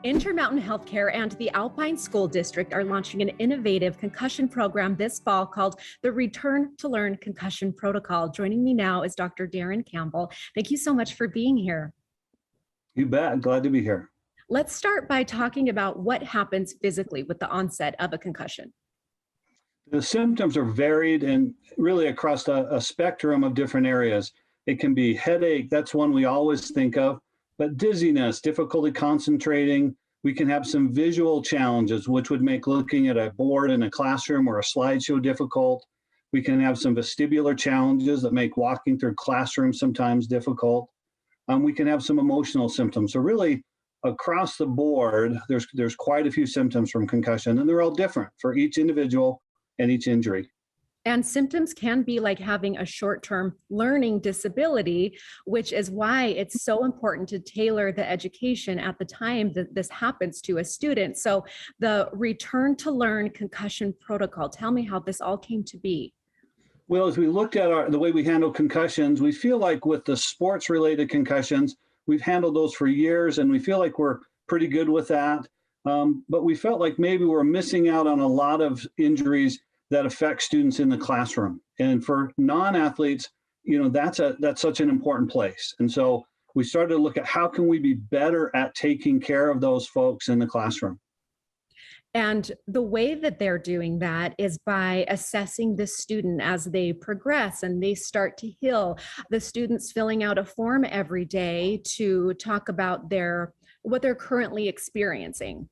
Intermountain Healthcare and the Alpine School District are launching an innovative concussion program this fall called the Return to Learn Concussion Protocol. Joining me now is Dr. Darren Campbell. Thank you so much for being here. You bet. Glad to be here. Let's start by talking about what happens physically with the onset of a concussion. The symptoms are varied and really across a spectrum of different areas. It can be headache, that's one we always think of, but dizziness, difficulty concentrating. We can have some visual challenges, which would make looking at a board in a classroom or a slideshow difficult. We can have some vestibular challenges that make walking through classrooms sometimes difficult. We can have some emotional symptoms. So really, across the board, there's quite a few symptoms from concussion, and they're all different for each individual and each injury. And symptoms can be like having a short-term learning disability, which is why it's so important to tailor the education at the time that this happens to a student. So the Return to Learn Concussion Protocol, tell me how this all came to be. Well, as we looked at the way we handle concussions, we feel like with the sports-related concussions, we've handled those for years, and we feel like we're pretty good with that. But we felt like maybe we're missing out on a lot of injuries that affect students in the classroom. And for non-athletes, that's such an important place. And so we started to look at how can we be better at taking care of those folks in the classroom. And the way that they're doing that is by assessing the student as they progress and they start to heal. The students filling out a form every day to talk about what they're currently experiencing.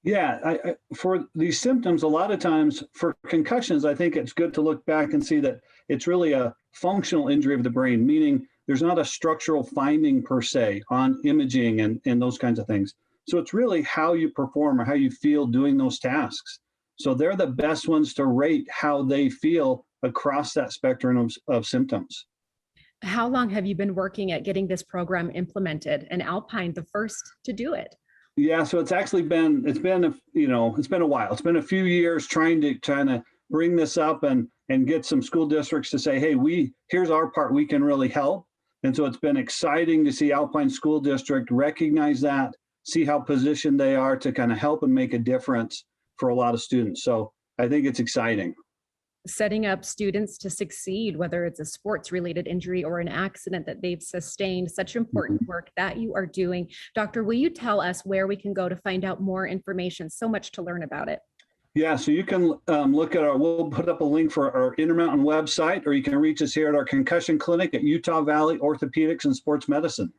Yeah, for these symptoms, a lot of times for concussions, I think it's good to look back and see that it's really a functional injury of the brain, meaning there's not a structural finding per se on imaging and those kinds of things. So it's really how you perform or how you feel doing those tasks. So they're the best ones to rate how they feel across that spectrum of symptoms. How long have you been working at getting this program implemented? And Alpine, the first to do it. Yeah, so it's been a while. It's been a few years trying to bring this up and get some school districts to say, hey, here's our part, we can really help. And so it's been exciting to see Alpine School District recognize that, see how positioned they are to kind of help and make a difference for a lot of students. So I think it's exciting. Setting up students to succeed, whether it's a sports related injury or an accident that they've sustained, such important work that you are doing. Doctor, will you tell us where we can go to find out more information? So much to learn about it. Yeah, so you can look at we'll put up a link for our Intermountain website, or you can reach us here at our concussion clinic at Utah Valley Orthopedics and Sports Medicine.